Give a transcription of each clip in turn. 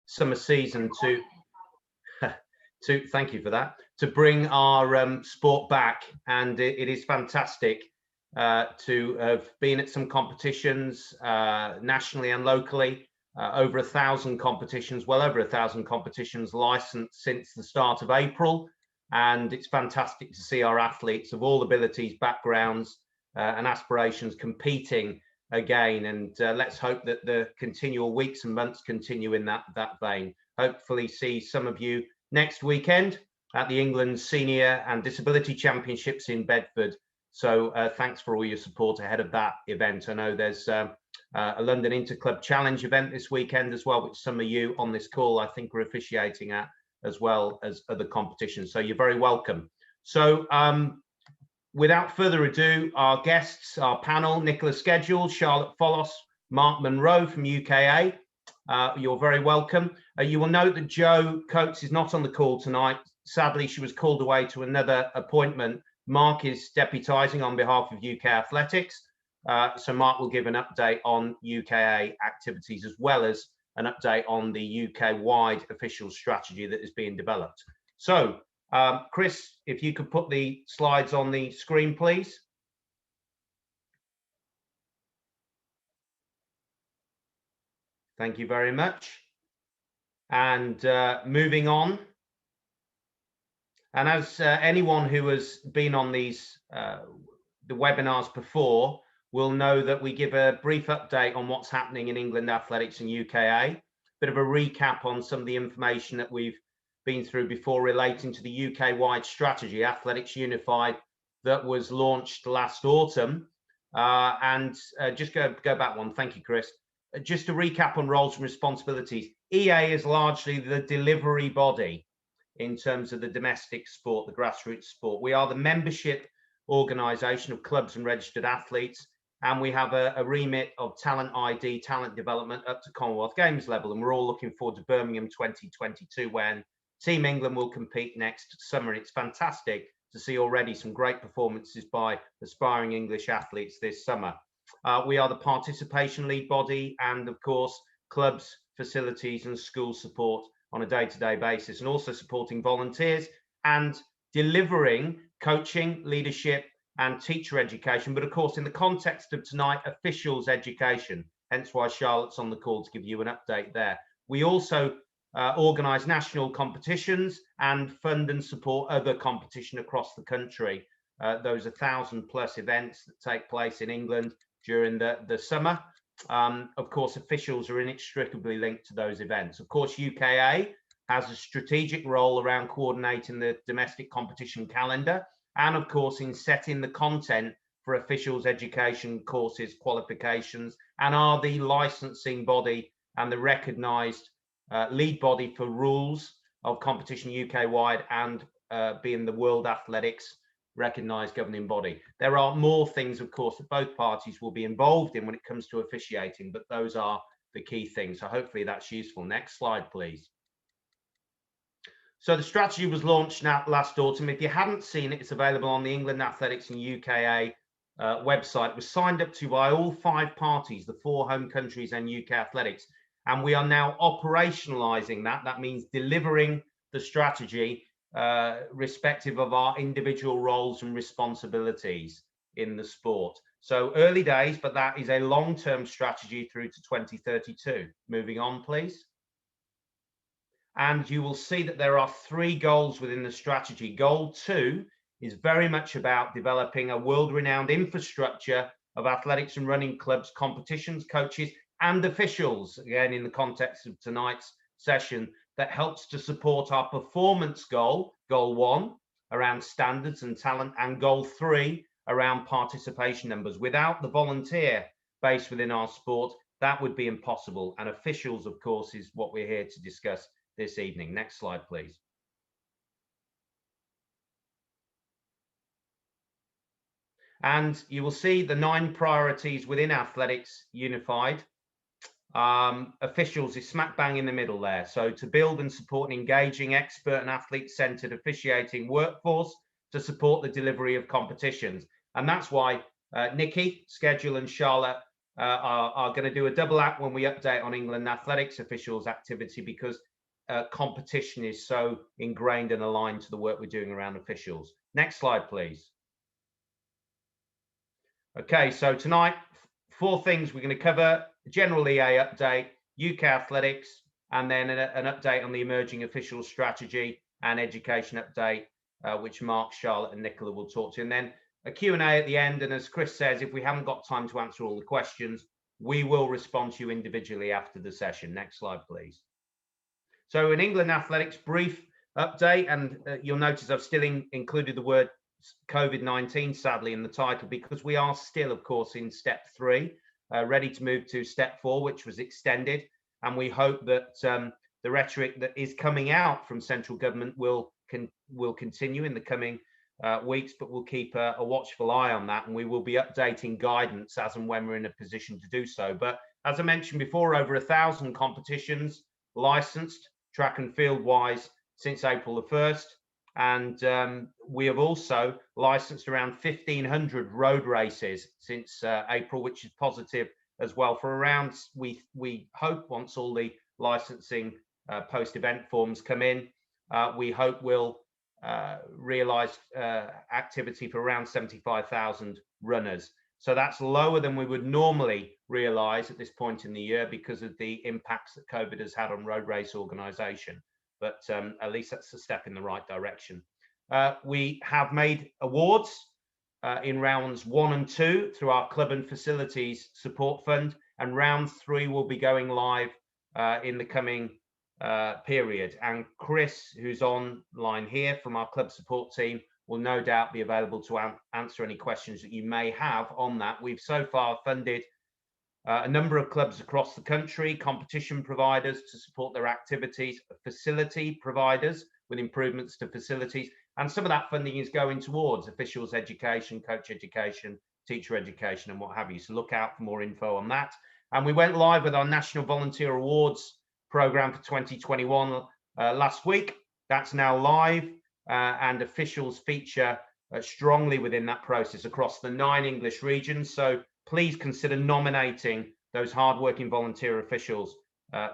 summer season to thank you for that, to bring our sport back, and it is fantastic to have been at some competitions nationally and locally. Over 1,000 competitions, well over 1,000 competitions licensed since the start of April, and it's fantastic to see our athletes of all abilities, backgrounds and aspirations competing again, and let's hope that the continual weeks and months continue in that vein. Hopefully see some of you next weekend at the England Senior and Disability Championships in Bedford. So thanks for all your support ahead of that event. I know there's a London Interclub Challenge event this weekend as well, which some of you on this call I think are officiating at, as well as other competitions. So you're very welcome. So without further ado, our guests, our panel: Nichola Skedgel, Charlotte Follos, Mark Munro from UKA. You're very welcome. You will note that Jo Coates is not on the call tonight. Sadly, she was called away to another appointment. Mark is deputising on behalf of UK Athletics. So Mark will give an update on UKA activities, as well as an update on the UK-wide official strategy that is being developed. So, Chris, if you could put the slides on the screen, please. Thank you very much. And moving on. And as anyone who has been on these the webinars before will know, that we give a brief update on what's happening in England athletics and UKA, bit of a recap on some of the information that we've been through before relating to the UK-wide strategy, Athletics Unified, that was launched last autumn. And just go back one. Thank you, Chris. Just to recap on roles and responsibilities, EA is largely the delivery body in terms of the domestic sport, the grassroots sport. We are the membership organisation of clubs and registered athletes, and we have a remit of talent ID, talent development up to Commonwealth Games level, and we're all looking forward to Birmingham 2022, when Team England will compete next summer. It's fantastic to see already some great performances by aspiring English athletes this summer. We are the participation lead body, and of course clubs, facilities and school support on a day-to-day basis, and also supporting volunteers and delivering coaching, leadership and teacher education, but of course in the context of tonight, officials education, hence why Charlotte's on the call to give you an update there. We also organise national competitions and fund and support other competition across the country. Those 1,000+ events that take place in England during the summer. Of course, officials are inextricably linked to those events. Of course, UKA has a strategic role around coordinating the domestic competition calendar, and of course in setting the content for officials education courses, qualifications, and are the licensing body and the recognised lead body for rules of competition UK-wide, and being the World Athletics recognised governing body. There are more things, of course, that both parties will be involved in when it comes to officiating, but those are the key things. So hopefully that's useful. Next slide, please. So the strategy was launched last autumn. If you haven't seen it, it's available on the England Athletics and UKA website. It was signed up to by all 5 parties, the 4 home countries and UK Athletics. And we are now operationalising that. That means delivering the strategy respective of our individual roles and responsibilities in the sport. So early days, but that is a long-term strategy through to 2032. Moving on, please. And you will see that there are 3 goals within the strategy. Goal 2 is very much about developing a world-renowned infrastructure of athletics and running clubs, competitions, coaches and officials, again in the context of tonight's session, that helps to support our performance goal, goal 1, around standards and talent, and goal 3, around participation numbers. Without the volunteer base within our sport, that would be impossible. And officials, of course, is what we're here to discuss this evening. Next slide, please. And you will see the 9 priorities within Athletics Unified. Officials is smack bang in the middle there. So to build and support an engaging, expert and athlete-centered officiating workforce to support the delivery of competitions. And that's why Nikki, Skedgel and Charlotte are going to do a double act when we update on England Athletics officials activity, because competition is so ingrained and aligned to the work we're doing around officials. Next slide, please. Okay, so tonight, 4 things we're going to cover: general EA update, UK athletics, and then an update on the emerging official strategy and education update, which Mark, Charlotte and Nichola will talk to. And then a Q&A at the end. And as Chris says, if we haven't got time to answer all the questions, we will respond to you individually after the session. Next slide, please. So in England Athletics, brief update, and you'll notice I've still included the word COVID-19, sadly, in the title, because we are still, of course, in step 3, ready to move to step 4, which was extended. And we hope that the rhetoric that is coming out from central government will continue in the coming weeks, but we'll keep a watchful eye on that, and we will be updating guidance as and when we're in a position to do so. But as I mentioned before, over 1,000 competitions licensed track and field wise since April the 1st. And we have also licensed around 1,500 road races since April, which is positive as well. For around, we hope, once all the licensing post-event forms come in, we hope we'll realize activity for around 75,000 runners. So that's lower than we would normally realize at this point in the year because of the impacts that COVID has had on road race organization. But at least that's a step in the right direction. We have made awards in rounds 1 and 2 through our club and facilities support fund, and round 3 will be going live in the coming period. And Chris, who's online here from our club support team, will no doubt be available to answer any questions that you may have on that. We've so far funded a number of clubs across the country, competition providers to support their activities, facility providers with improvements to facilities, and some of that funding is going towards officials education, coach education, teacher education, and what have you. So look out for more info on that. And we went live with our National Volunteer Awards program for 2021 last week. That's now live, and officials feature strongly within that process across the 9 English regions. So please consider nominating those hardworking volunteer officials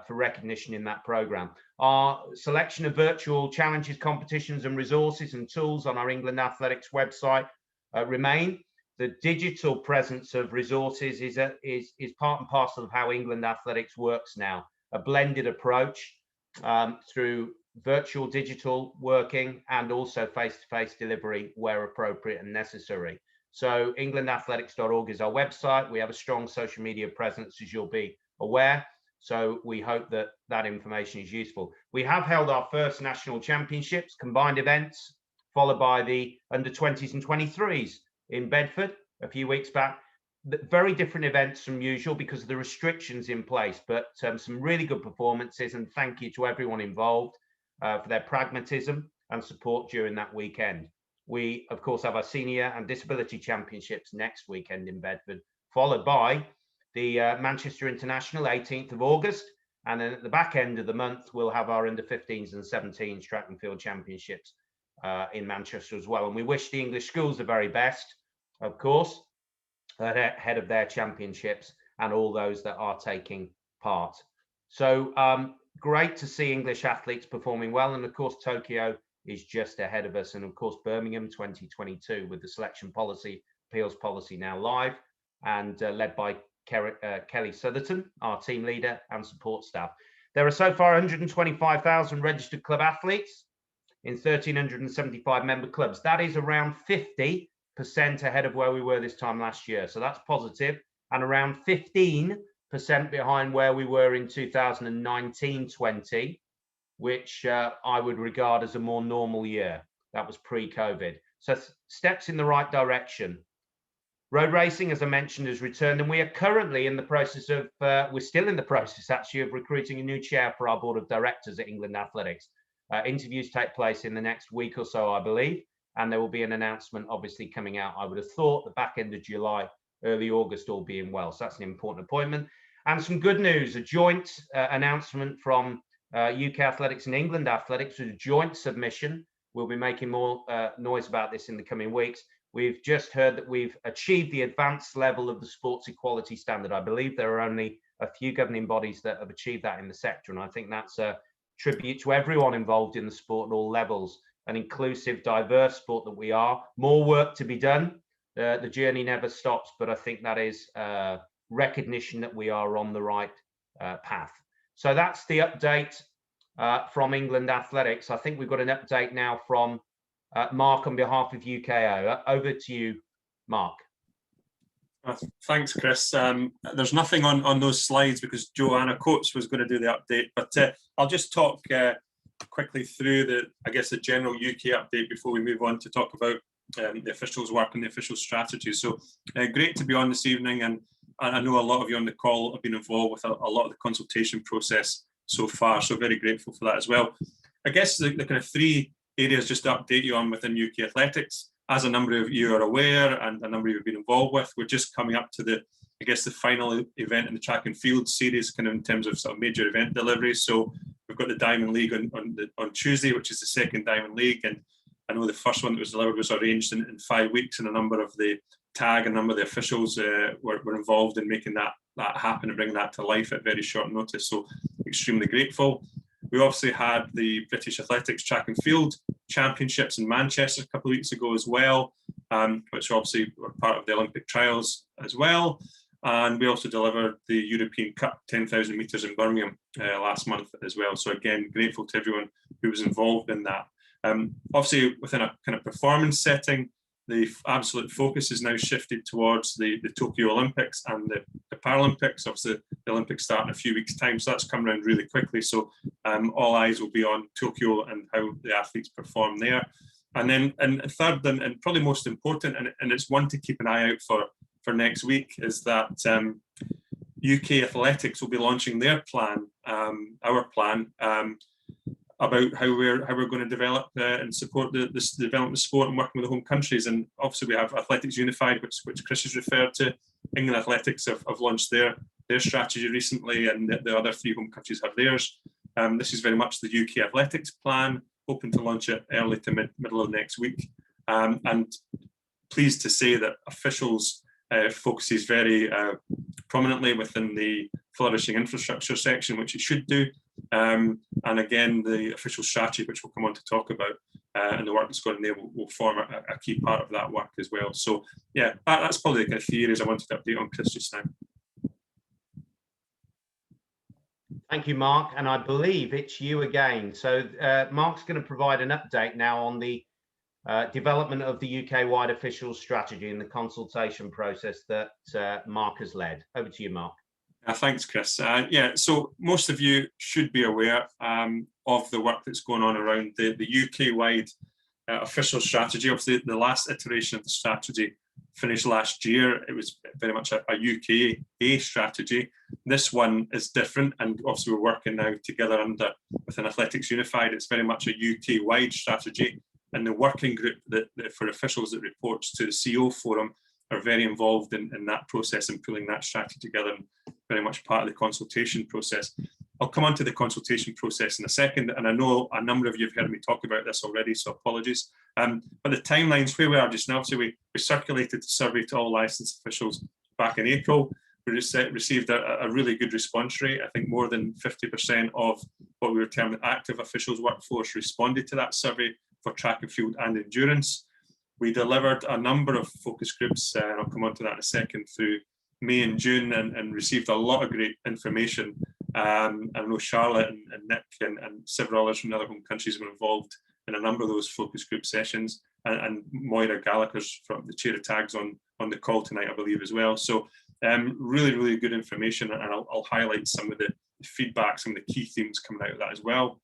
for recognition in that program. Our selection of virtual challenges, competitions and resources and tools on our England Athletics website remain. The digital presence of resources is part and parcel of how England Athletics works now, a blended approach through virtual digital working and also face-to-face delivery where appropriate and necessary. So englandathletics.org is our website. We have a strong social media presence, as you'll be aware. So we hope that that information is useful. We have held our first national championships, combined events, followed by the under-20s and 23s in Bedford a few weeks back. Very different events from usual because of the restrictions in place, but some really good performances, and thank you to everyone involved for their pragmatism and support during that weekend. We, of course, have our senior and disability championships next weekend in Bedford, followed by the Manchester International, 18th of August. And then at the back end of the month, we'll have our under 15s and 17s track and field championships in Manchester as well. And we wish the English schools the very best, of course, ahead of their championships and all those that are taking part. So great to see English athletes performing well. And of course, Tokyo is just ahead of us. And of course, Birmingham 2022 with the selection policy, appeals policy now live and led by Kelly Sutherton, our team leader and support staff. There are so far 125,000 registered club athletes in 1,375 member clubs. That is around 50% ahead of where we were this time last year. So that's positive, and around 15% behind where we were in 2019-20, which I would regard as a more normal year. That was pre-COVID. So steps in the right direction. Road racing, as I mentioned, has returned, and we are currently in the process of, we're still in the process actually of recruiting a new chair for our board of directors at England Athletics. Interviews take place in the next week or so, I believe, and there will be an announcement obviously coming out, I would have thought, the back end of July, early August, all being well. So that's an important appointment. And some good news, a joint announcement from UK Athletics and England Athletics, with a joint submission. We'll be making more noise about this in the coming weeks. We've just heard that we've achieved the advanced level of the sports equality standard. I believe there are only a few governing bodies that have achieved that in the sector, and I think that's a tribute to everyone involved in the sport at all levels. An inclusive, diverse sport that we are. More work to be done. The journey never stops, but I think that is recognition that we are on the right path. So that's the update from England Athletics. I think we've got an update now from Mark on behalf of UKA. Over to you, Mark. Thanks, Chris. There's nothing on those slides because Joanna Coates was going to do the update, but I'll just talk quickly through the general UK update before we move on to talk about the officials' work and the official strategy. So great to be on this evening, and I know a lot of you on the call have been involved with a lot of the consultation process so far, so very grateful for that as well. I guess the kind of three areas just to update you on within UK Athletics. As a number of you are aware, and a number of you have been involved with, we're just coming up to the final event in the track and field series, kind of in terms of sort of major event deliveries. So we've got the Diamond League on Tuesday, which is the second Diamond League, and I know the first one that was delivered was arranged in 5 weeks, and a number of the tag and a number of the officials were involved in making that happen and bringing that to life at very short notice. So extremely grateful. We obviously had the British Athletics Track and Field Championships in Manchester a couple of weeks ago as well, which obviously were part of the Olympic trials as well. And we also delivered the European Cup 10,000 metres in Birmingham last month as well. So again, grateful to everyone who was involved in that. Obviously, within a kind of performance setting, the absolute focus is now shifted towards the Tokyo Olympics and the Paralympics. Obviously, the Olympics start in a few weeks' time, so that's come around really quickly. So all eyes will be on Tokyo and how the athletes perform there. And then, and third, and probably most important, and it's one to keep an eye out for next week, is that UK Athletics will be launching their plan, our plan, about how we're going to develop and support the development of sport and working with the home countries. And obviously we have Athletics Unified, which Chris has referred to. England Athletics have launched their strategy recently, and the other three home countries have theirs. This is very much the UK Athletics plan, hoping to launch it early to middle of next week. And pleased to say that officials focuses very prominently within the flourishing infrastructure section, which it should do. And again, the official strategy, which we'll come on to talk about, and the work that's going on there will form a key part of that work as well. So yeah, that's probably the kind of three areas I wanted to update on, Chris, just now. Thank you, Mark. And I believe it's you again. So Mark's going to provide an update now on the development of the UK-wide official strategy and the consultation process that Mark has led. Over to you, Mark. Thanks, Chris. Yeah, so most of you should be aware of the work that's going on around the UK-wide official strategy. Obviously, the last iteration of the strategy finished last year. It was very much a UKA strategy. This one is different, and obviously we're working now together within Athletics Unified. It's very much a UK-wide strategy, and the working group that for officials that reports to the CEO Forum are very involved in that process and pulling that strategy together, and very much part of the consultation process. I'll come on to the consultation process in a second, and I know a number of you have heard me talk about this already, so apologies. But the timelines where we are just now, so we circulated the survey to all licensed officials back in April. We received a really good response rate. I think more than 50% of what we were terming active officials workforce responded to that survey for track and field and endurance. We delivered a number of focus groups, and I'll come on to that in a second, through May and June, and received a lot of great information. I know Charlotte and Nick and several others from the other home countries were involved in a number of those focus group sessions, and Moira Gallagher's from the chair of tags on the call tonight, I believe, as well. So really, really good information, and I'll highlight some of the feedback, some of the key themes coming out of that as well.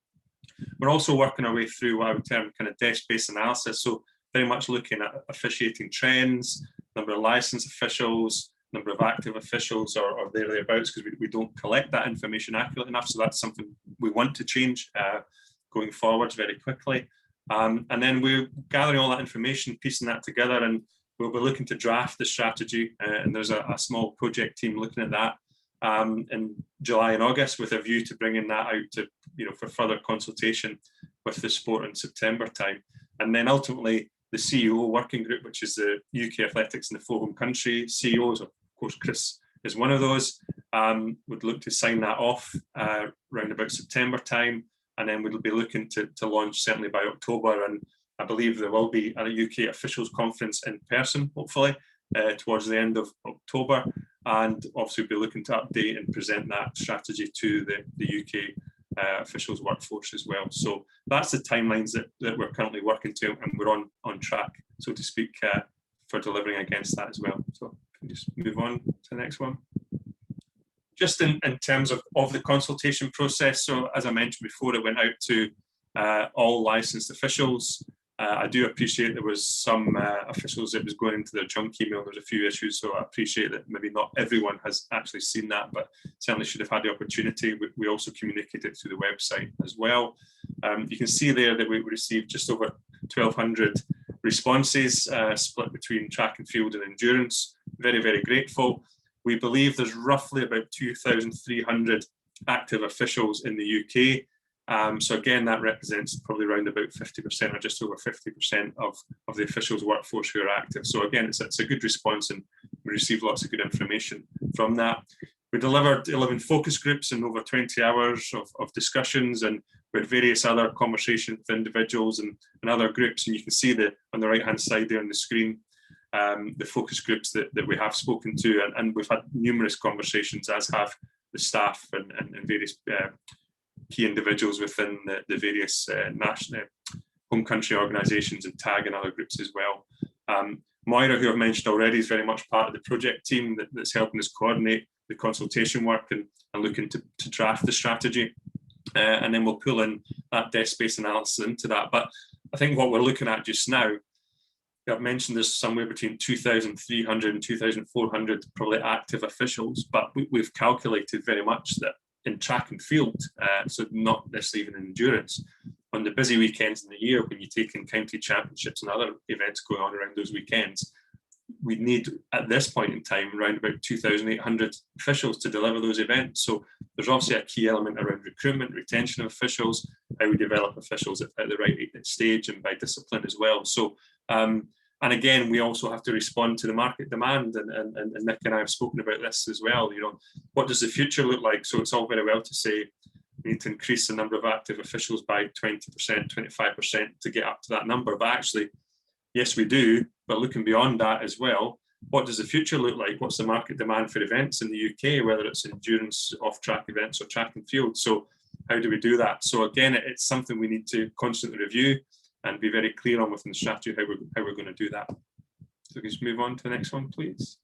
We're also working our way through what I would term kind of desk-based analysis, so very much looking at officiating trends, number of licensed officials, number of active officials, or thereabouts, because we don't collect that information accurately enough. So that's something we want to change going forwards very quickly. And then we're gathering all that information, piecing that together, and we'll be looking to draft the strategy. And there's a small project team looking at that in July and August, with a view to bringing that out to, for further consultation with the sport in September time. And then ultimately, the CEO working group, which is the UK athletics in the 4 home country CEOs. Of course, Chris is one of those. Would look to sign that off around about September time, and then we'll be looking to launch certainly by October. And I believe there will be a UK officials conference in person, hopefully, towards the end of October. And obviously we'll be looking to update and present that strategy to the UK officials workforce as well. So that's the timelines that we're currently working to, and we're on track, so to speak, for delivering against that as well. So can we just move on to the next one? Just in terms of the consultation process, so as I mentioned before, it went out to all licensed officials. I do appreciate there was some officials that was going into their junk email. There's a few issues, so I appreciate that maybe not everyone has actually seen that, but certainly should have had the opportunity. We also communicated through the website as well. You can see there that we received just over 1,200 responses, split between track and field and endurance. Very, very grateful. We believe there's roughly about 2,300 active officials in the UK. So again, that represents probably around about 50% or just over 50% of the officials workforce who are active. So again, it's a good response, and we received lots of good information from that. We delivered 11 focus groups and over 20 hours of discussions, and we had various other conversations with individuals and other groups. And you can see on the right-hand side there on the screen, the focus groups that we have spoken to, and we've had numerous conversations, as have the staff and various key individuals within the various national home country organisations and TAG and other groups as well. Moira, who I've mentioned already, is very much part of the project team that's helping us coordinate the consultation work and looking to draft the strategy. And then we'll pull in that desk-based analysis into that. But I think what we're looking at just now, I've mentioned there's somewhere between 2,300 and 2,400 probably active officials, but we've calculated very much that in track and field, so not necessarily even in endurance, on the busy weekends in the year when you take in county championships and other events going on around those weekends, we need at this point in time around about 2,800 officials to deliver those events. So there's obviously a key element around recruitment, retention of officials, how we develop officials at the right stage and by discipline as well. So and again, we also have to respond to the market demand, and Nick and I have spoken about this as well. You know, what does the future look like? So it's all very well to say we need to increase the number of active officials by 20%, 25% to get up to that number. But actually, yes, we do. But looking beyond that as well, what does the future look like? What's the market demand for events in the UK, whether it's endurance, off-track events or track and field? So how do we do that? So again, it's something we need to constantly review and be very clear on within the strategy how we're going to do that. So just move on to the next one, please.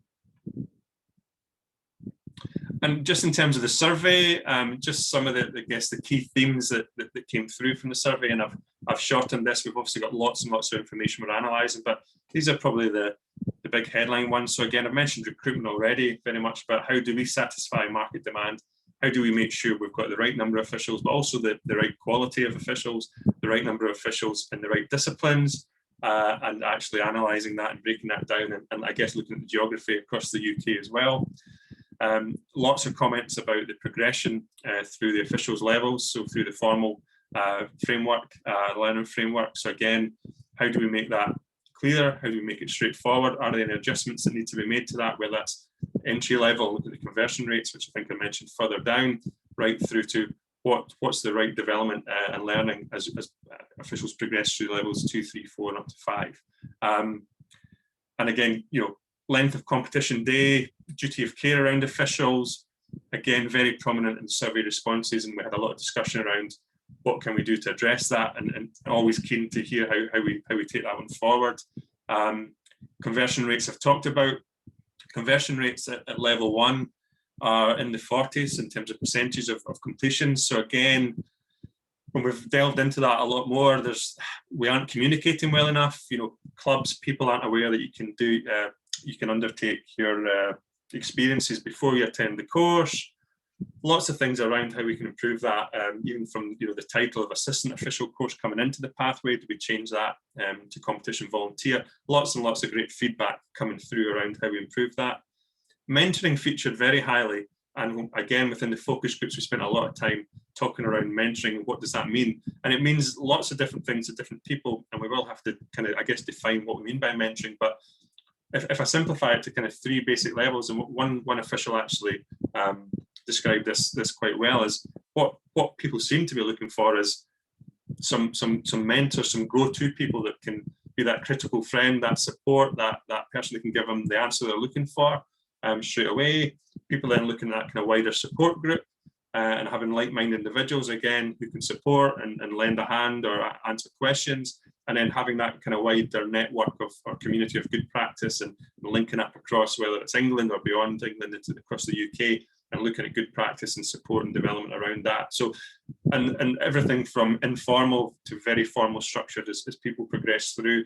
And just in terms of the survey, just some of the key themes that came through from the survey, and I've shortened this. We've obviously got lots and lots of information we're analysing, but these are probably the big headline ones. So again, I've mentioned recruitment already, very much about how do we satisfy market demand. How do we make sure we've got the right number of officials, but also the right quality of officials, the right number of officials in the right disciplines, and actually analysing that and breaking that down, and I guess looking at the geography across the UK as well. Lots of comments about the progression through the officials levels, so through the formal framework, learning framework. So again, how do we make that clear? How do we make it straightforward? Are there any adjustments that need to be made to that, whether that's entry level, look at the conversion rates, which I think I mentioned further down, right through to what's the right development and learning as officials progress through levels 2, 3, 4, and up to 5. And again, you know, length of competition day, duty of care around officials, again, very prominent in survey responses, and we had a lot of discussion around what can we do to address that, and always keen to hear how we take that one forward. Conversion rates I've talked about. Conversion rates at level 1 are in the 40s in terms of percentage of completion. So again, when we've delved into that a lot more, we aren't communicating well enough. You know, clubs, people aren't aware that you can undertake your experiences before you attend the course. Lots of things around how we can improve that, even from the title of assistant official course coming into the pathway. Do we change that to competition volunteer? Lots and lots of great feedback coming through around how we improve that. Mentoring featured very highly, and again within the focus groups we spent a lot of time talking around mentoring. What does that mean? And it means lots of different things to different people, and we've will have to kind of, I guess, define what we mean by mentoring. But if I simplify it to kind of 3 basic levels, and one official actually described this quite well, is what people seem to be looking for is some mentors, some go-to people that can be that critical friend, that support, that person that can give them the answer they're looking for straight away. People then looking at that kind of wider support group and having like-minded individuals, again, who can support and lend a hand or answer questions, and then having that kind of wider network of or community of good practice and linking up across, whether it's England or beyond England, across the UK, and looking at good practice and support and development around that. So, and everything from informal to very formal structured as people progress through.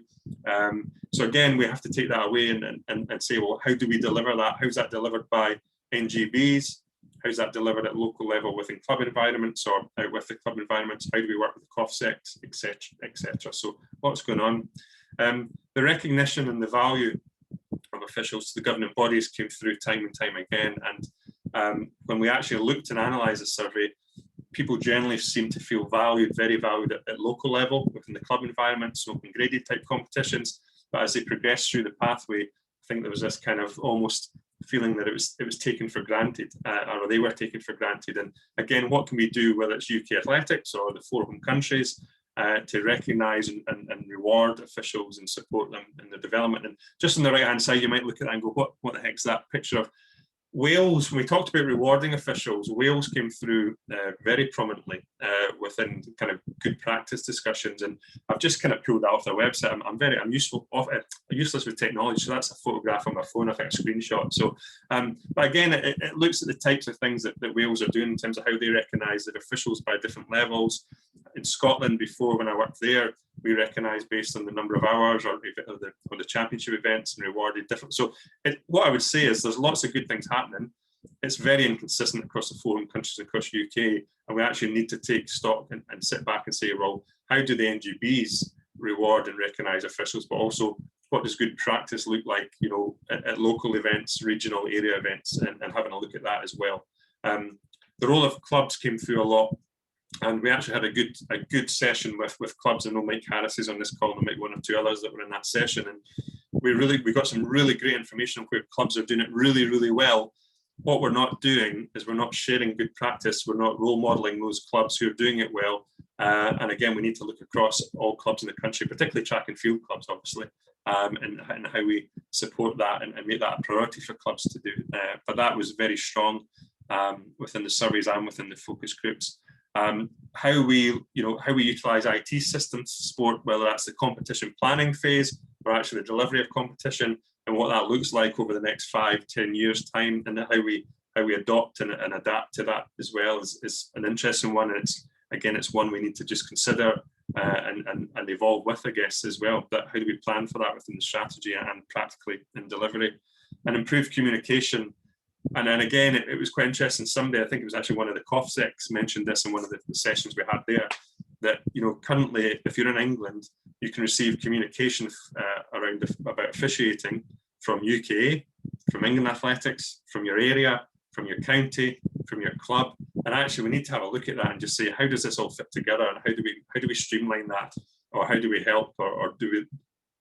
So again, we have to take that away and say, well, how do we deliver that? How's that delivered by NGBs? How's that delivered at local level within club environments or out with the club environments? How do we work with the COFSECs, etc., etc.? So what's going on? The recognition and the value of officials to the governing bodies came through time and time again. And when we actually looked and analysed the survey, people generally seem to feel valued, very valued at local level within the club environment, so open graded type competitions. But as they progressed through the pathway, I think there was this kind of almost feeling that it was taken for granted, or they were taken for granted. And again, what can we do, whether it's UK Athletics or the 4 home countries, to recognise and reward officials and support them in their development? And just on the right hand side, you might look at that and go, what the heck's that picture of? Wales, when we talked about rewarding officials, Wales came through very prominently within kind of good practice discussions, and I've just kind of pulled that off their website. I'm useless with technology, so that's a photograph on my phone, I think a screenshot. So, but again, it looks at the types of things that Wales are doing in terms of how they recognise their officials by different levels. In Scotland, before when I worked there, we recognised based on the number of hours or the championship events and rewarded different. So what I would say is there's lots of good things happening. It's very inconsistent across the 4 home countries across UK, and we actually need to take stock and sit back and say, well, how do the NGBs reward and recognise officials, but also what does good practice look like, you know, at local events, regional area events, and having a look at that as well. The role of clubs came through a lot. And we actually had a good session with clubs. I know Mike Harris is on this call, and there might be 1 or 2 others that were in that session. And we got some really great information on where clubs are doing it really, really well. What we're not doing is we're not sharing good practice. We're not role modelling those clubs who are doing it well. And again, we need to look across all clubs in the country, particularly track and field clubs, obviously, and how we support that and make that a priority for clubs to do. But that was very strong within the surveys and within the focus groups. How we utilise IT systems to support, whether that's the competition planning phase or actually the delivery of competition, and what that looks like over the next 5-10 years time, and how we adopt and adapt to that as well is an interesting one. And it's one we need to just consider and evolve with, I guess, as well. But how do we plan for that within the strategy and practically in delivery? And improve communication. And then again, it was quite interesting. Somebody, I think it was actually one of the COFSECs, mentioned this in one of the sessions we had there, that, you know, currently, if you're in England, you can receive communication about officiating from UKA, from England Athletics, from your area, from your county, from your club. And actually, we need to have a look at that and just say, how does this all fit together, and how do we streamline that, or how do we help, or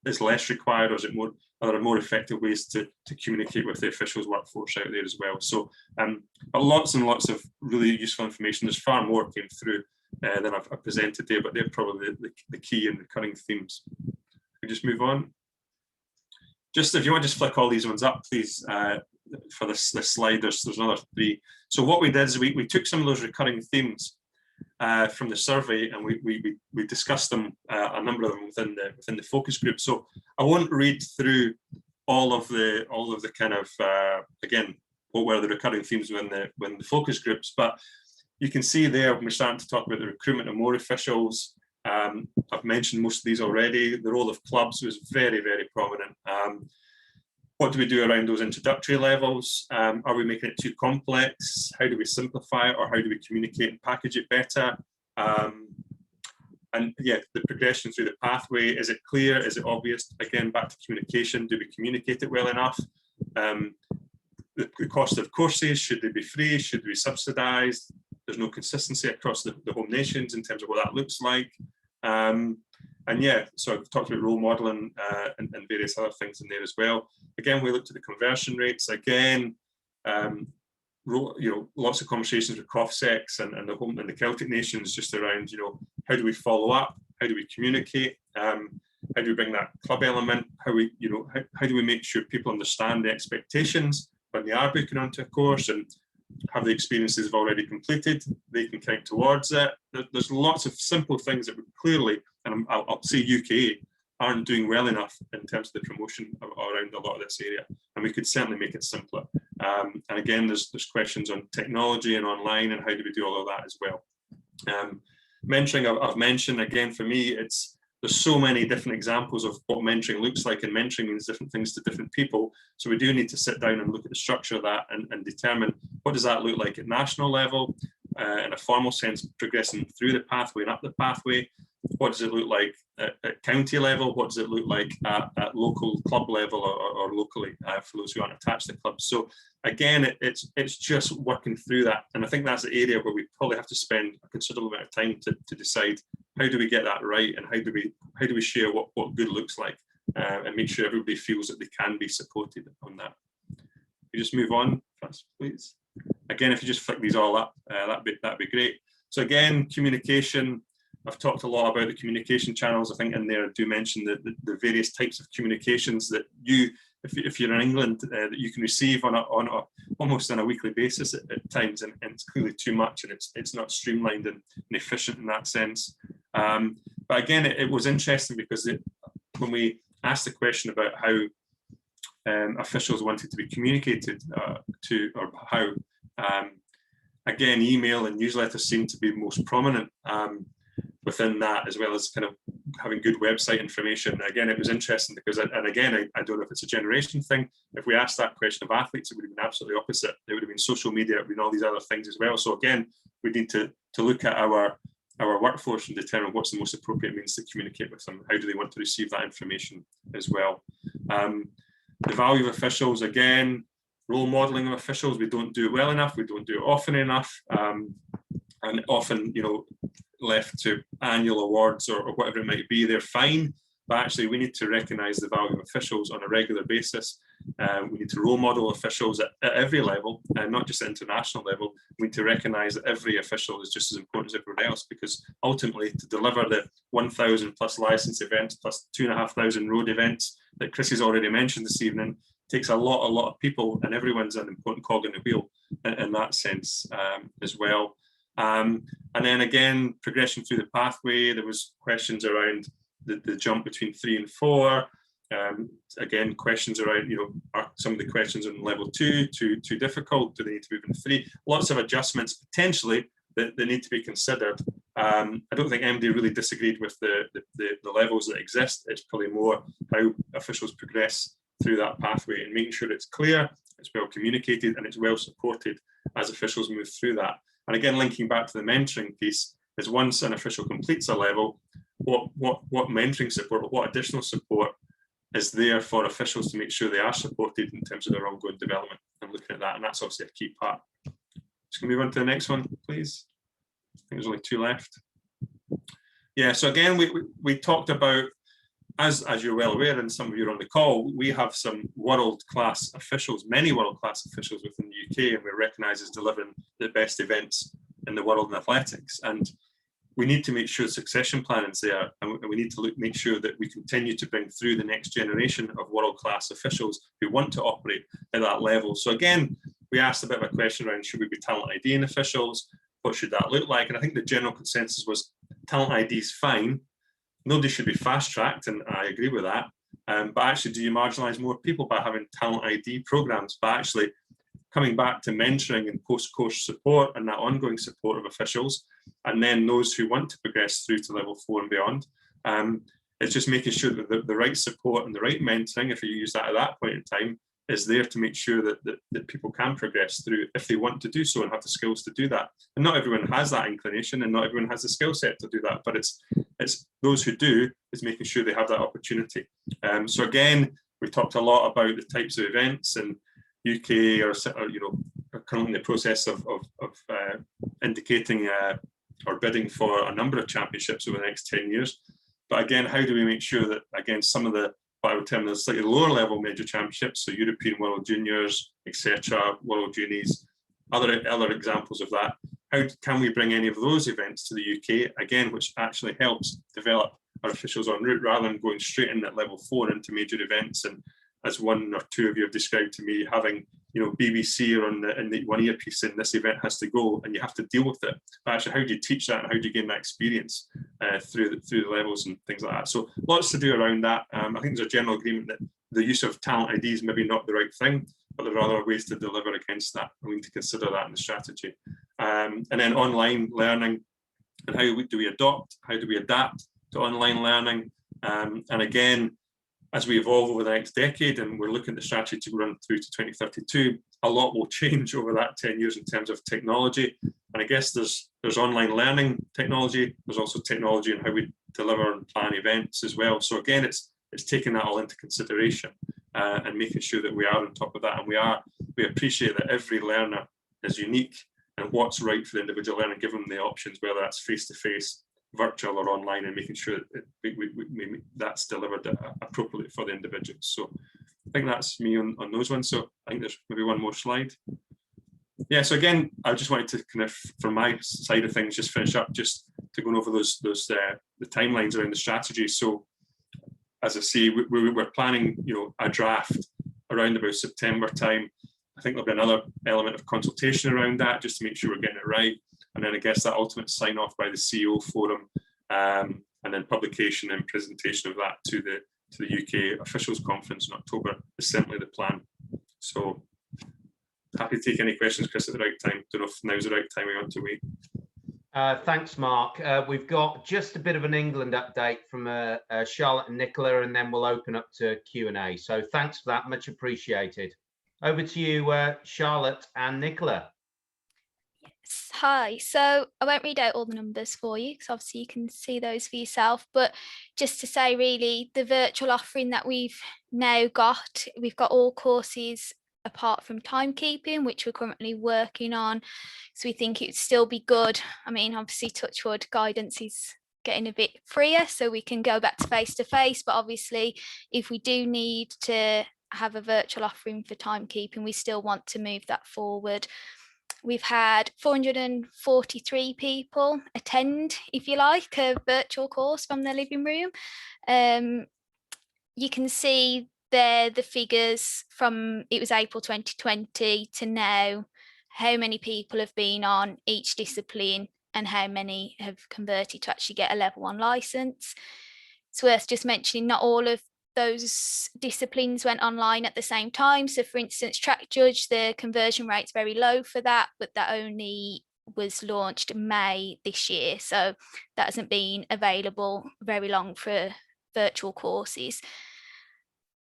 is less required, or is it more? Are there more effective ways to communicate with the officials workforce out there as well? So, but lots and lots of really useful information. There's far more came through than I've presented there, but they're probably the key and recurring themes. We just move on. Just if you want to just flick all these ones up, please, for this slide. There's another 3. So what we did is we took some of those recurring themes from the survey, and we discussed them, a number of them within the focus group. So I won't read through all of the kind of again, what were the recurring themes when the focus groups, but you can see there when we're starting to talk about the recruitment of more officials. I've mentioned most of these already. The role of clubs was very, very prominent. What do we do around those introductory levels? Are we making it too complex? How do we simplify it, or how do we communicate and package it better? And yeah, the progression through the pathway, is it clear? Is it obvious? Again, back to communication. Do we communicate it well enough? The cost of courses, should they be free? Should they be subsidised? There's no consistency across the home nations in terms of what that looks like. And yeah, so I've talked about role modeling and various other things in there as well. Again, we looked at the conversion rates. Again, lots of conversations with COFSEX and the Celtic nations just around, how do we follow up? How do we communicate? How do we bring that club element? How do we make sure people understand the expectations when they are booking onto a course and have the experiences they've already completed, they can count towards it. There's lots of simple things that we clearly, and I'll say UKA, aren't doing well enough in terms of the promotion around a lot of this area, and we could certainly make it simpler. And again, there's questions on technology and online, and how do we do all of that as well. Mentoring, I've mentioned, again, for me, there's so many different examples of what mentoring looks like, and mentoring means different things to different people. So we do need to sit down and look at the structure of that and determine what does that look like at national level, in a formal sense, progressing through the pathway and up the pathway. What does it look like at county level? What does it look like at local club level or locally for those who aren't attached to clubs? So again, it's just working through that. And I think that's the area where we probably have to spend a considerable amount of time to decide how do we get that right, and how do we share what good looks like, and make sure everybody feels that they can be supported on that. You just move on, please. Again, if you just flick these all up, that'd be great. So again, communication. I've talked a lot about the communication channels. I think in there I do mention the various types of communications that if you're in England, that you can receive on almost on a weekly basis at times, and it's clearly too much, and it's not streamlined and efficient in that sense. But again, it was interesting because when we asked the question about how officials wanted to be communicated to, or how, again, email and newsletters seem to be most prominent within that, as well as kind of having good website information. Again, it was interesting because, and again, I don't know if it's a generation thing. If we asked that question of athletes, it would have been absolutely opposite. It would have been social media, it would have been all these other things as well. So again, we need to look at our workforce and determine what's the most appropriate means to communicate with them. How do they want to receive that information as well? The value of officials, again, role modeling of officials, we don't do well enough, we don't do it often enough, and often, left to annual awards or whatever it might be, they're fine, but actually we need to recognise the value of officials on a regular basis. We need to role model officials at every level, and not just at international level. We need to recognise that every official is just as important as everyone else, because ultimately to deliver the 1,000 plus licence events plus 2,500 road events that Chris has already mentioned this evening takes a lot of people, and everyone's an important cog in the wheel in that sense as well. And then again, progression through the pathway, there was questions around the jump between 3 and 4. Again, questions around, are some of the questions on level 2 too difficult? Do they need to move into 3? Lots of adjustments potentially that need to be considered. I don't think MD really disagreed with the levels that exist. It's probably more how officials progress through that pathway and making sure it's clear, it's well communicated, and it's well supported as officials move through that. And again, linking back to the mentoring piece, is once an official completes a level, what mentoring support, what additional support is there for officials to make sure they are supported in terms of their ongoing development, and looking at that, and that's obviously a key part. Just gonna move on to the next one, please. I think there's only 2 left. Yeah, so again, we talked about, as you're well aware, and some of you are on the call, we have some world-class officials, many world-class officials within the UK, and we're recognised as delivering the best events in the world in athletics. And we need to make sure succession planning is there, and we need to make sure that we continue to bring through the next generation of world-class officials who want to operate at that level. So again, we asked a bit of a question around, should we be talent IDing officials? What should that look like? And I think the general consensus was talent ID is fine. Nobody should be fast-tracked, and I agree with that. But actually, do you marginalise more people by having talent ID programs? By actually coming back to mentoring and post-course support and that ongoing support of officials, and then those who want to progress through to level 4 and beyond. It's just making sure that the right support and the right mentoring, if you use that at that point in time, is there to make sure that people can progress through if they want to do so and have the skills to do that. And not everyone has that inclination, and not everyone has the skill set to do that, but it's those who do, is making sure they have that opportunity. So again, we talked a lot about the types of events, and UKA are currently in the process of indicating or bidding for a number of championships over the next 10 years. But again, how do we make sure that, again, some of the, what I would term the slightly lower level major championships, so European World Juniors, etc., World Juniors, other examples of that, how can we bring any of those events to the UK, again, which actually helps develop our officials en route rather than going straight in at level 4 into major events. And as one or two of you have described to me, having, you know, BBC or in the one earpiece in this event has to go and you have to deal with it. But actually, how do you teach that and how do you gain that experience through the levels and things like that? So lots to do around that. I think there's a general agreement that the use of talent ID is maybe not the right thing, but there are other ways to deliver against that. We need to consider that in the strategy. And then online learning, and how do we adopt, how do we adapt to online learning? And again, as we evolve over the next decade, and we're looking at the strategy to run through to 2032, a lot will change over that 10 years in terms of technology. And I guess there's online learning technology, there's also technology in how we deliver and plan events as well. So again, it's taking that all into consideration and making sure that we are on top of that. And we appreciate that every learner is unique and what's right for the individual learner, give them the options, whether that's face-to-face, virtual or online, and making sure that that's delivered appropriately for the individuals. So I think that's me on those ones. So I think there's maybe one more slide. Yeah, so again, I just wanted to kind of, from my side of things, just finish up, just to go over the timelines around the strategy. So as I say, we're planning, you know, a draft around about September time. I think there'll be another element of consultation around that, just to make sure we're getting it right. And then I guess that ultimate sign off by the CEO forum, and then publication and presentation of that to the UK officials conference in October is simply the plan. So happy to take any questions, Chris, at the right time. Don't know if now's the right time we want to wait. Thanks, Mark. We've got just a bit of an England update from Charlotte and Nichola, and then we'll open up to Q&A. So thanks for that, much appreciated. Over to you, Charlotte and Nichola. Yes, hi. So I won't read out all the numbers for you because obviously you can see those for yourself, but just to say really the virtual offering that we've now got, we've got all courses apart from timekeeping, which we're currently working on. So we think it'd still be good. I mean, obviously touch wood, guidance is getting a bit freer so we can go back to face, but obviously if we do need to have a virtual offering for timekeeping, we still want to move that forward. We've had 443 people attend, if you like, a virtual course from their living room. You can see there the figures from, it was April 2020 to now, how many people have been on each discipline and how many have converted to actually get a level 1 license. It's worth just mentioning not all of those disciplines went online at the same time. So for instance, track judge, the conversion rate's very low for that, but that only was launched in May this year. So that hasn't been available very long for virtual courses.